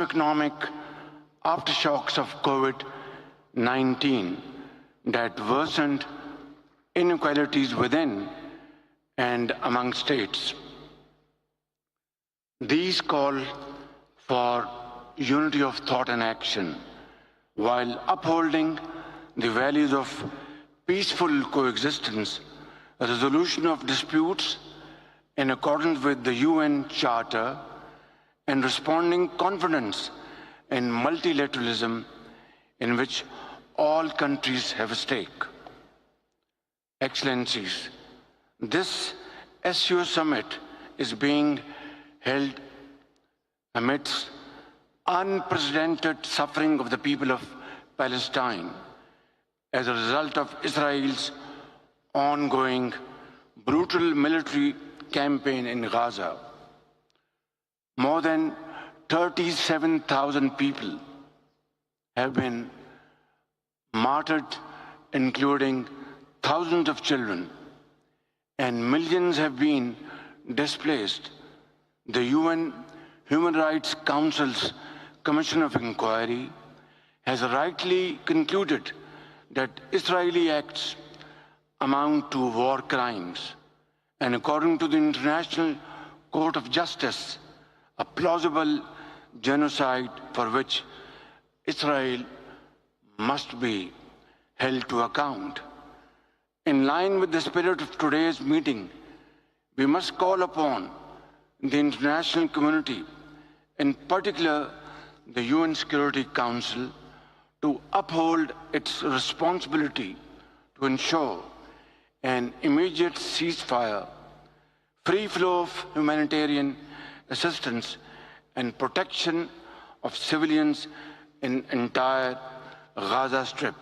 economic aftershocks of COVID-19 that worsened inequalities within and among states. These call for unity of thought and action while upholding the values of peaceful coexistence, resolution of disputes in accordance with the UN Charter, and responding confidence in multilateralism in which all countries have a stake. Excellencies, this SCO summit is being held amidst unprecedented suffering of the people of Palestine as a result of Israel's ongoing brutal military campaign in Gaza. More than 37,000 people have been martyred, including thousands of children, and millions have been displaced. The UN Human Rights Council's Commission of Inquiry has rightly concluded that Israeli acts amount to war crimes, and according to the International Court of Justice, a plausible genocide for which Israel must be held to account. In line with the spirit of today's meeting, we must call upon the international community, in particular the UN Security Council, to uphold its responsibility to ensure an immediate ceasefire, free flow of humanitarian assistance, and protection of civilians in entire Gaza Strip.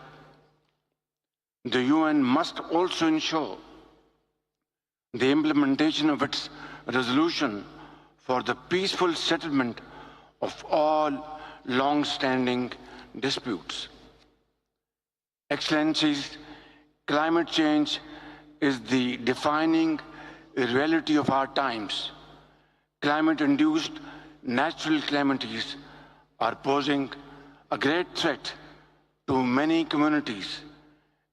The UN must also ensure the implementation of its resolution for the peaceful settlement of all long-standing disputes. Excellencies, climate change is the defining reality of our times. Climate-induced natural calamities are posing a great threat to many communities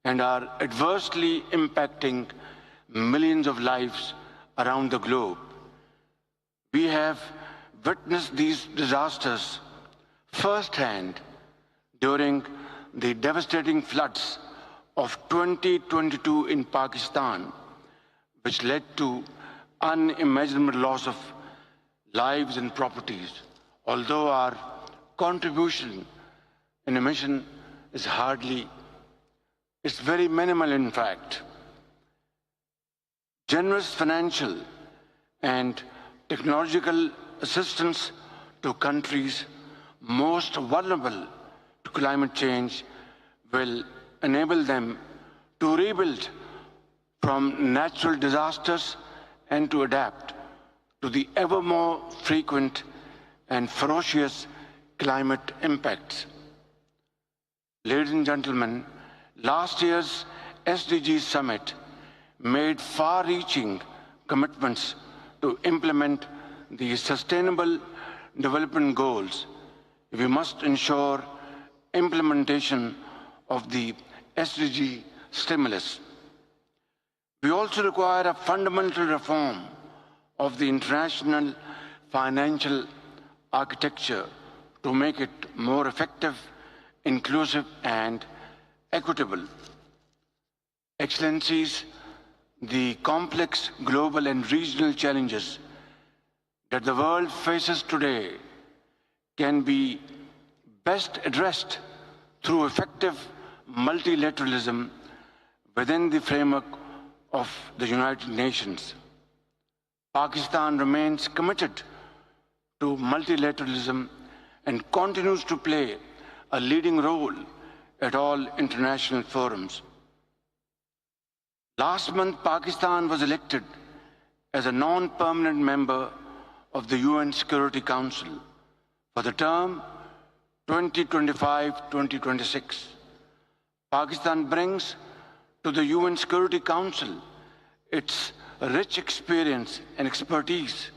and are adversely impacting millions of lives around the globe. We have witnessed these disasters firsthand during the devastating floods of 2022 in Pakistan, which led to unimaginable loss of lives and properties. Although our contribution in a mission is it's very minimal in fact. Generous financial and technological assistance to countries most vulnerable to climate change will enable them to rebuild from natural disasters and to adapt to the ever more frequent and ferocious climate impacts. Ladies and gentlemen, last year's SDG summit made far-reaching commitments to implement the Sustainable Development Goals. We must ensure implementation of the SDG stimulus. We also require a fundamental reform of the international financial architecture to make it more effective, inclusive, and equitable. Excellencies, the complex global and regional challenges that the world faces today can be best addressed through effective multilateralism within the framework of the United Nations. Pakistan remains committed to multilateralism and continues to play a leading role at all international forums. Last month, Pakistan was elected as a non-permanent member of the UN Security Council for the term 2025-2026. Pakistan brings to the UN Security Council its rich experience and expertise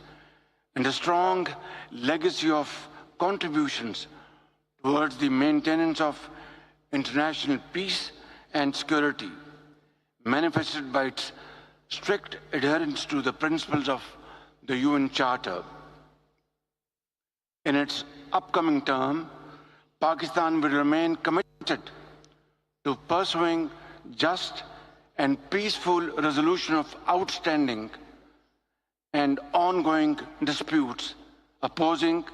and a strong legacy of contributions towards the maintenance of international peace and security, manifested by its strict adherence to the principles of the UN Charter. In its upcoming term, Pakistan will remain committed to pursuing just and peaceful resolution of outstanding and ongoing disputes, opposing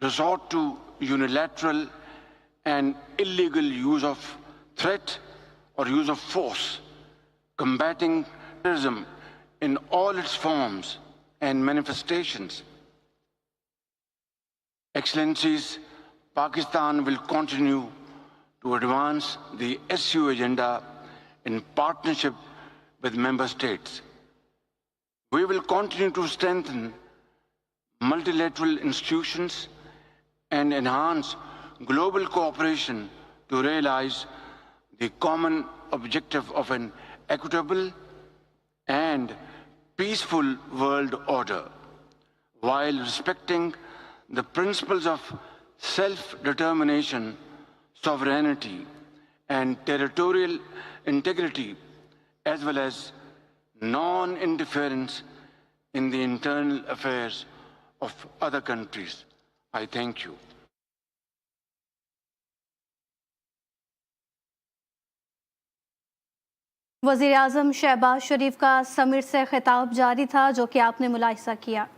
resort to unilateral and illegal use of threat or use of force, combating terrorism in all its forms and manifestations. Excellencies, Pakistan will continue to advance the SCO agenda in partnership with member states. We will continue to strengthen multilateral institutions and enhance global cooperation to realize the common objective of an equitable and peaceful world order, while respecting the principles of self-determination, sovereignty, and territorial integrity, as well as non-interference in the internal affairs of other countries. I thank you. वज़ीर आज़म शहबाज शरीफ का summit से खिताब जारी था, जो कि आपने मुलाहिज़ा किया।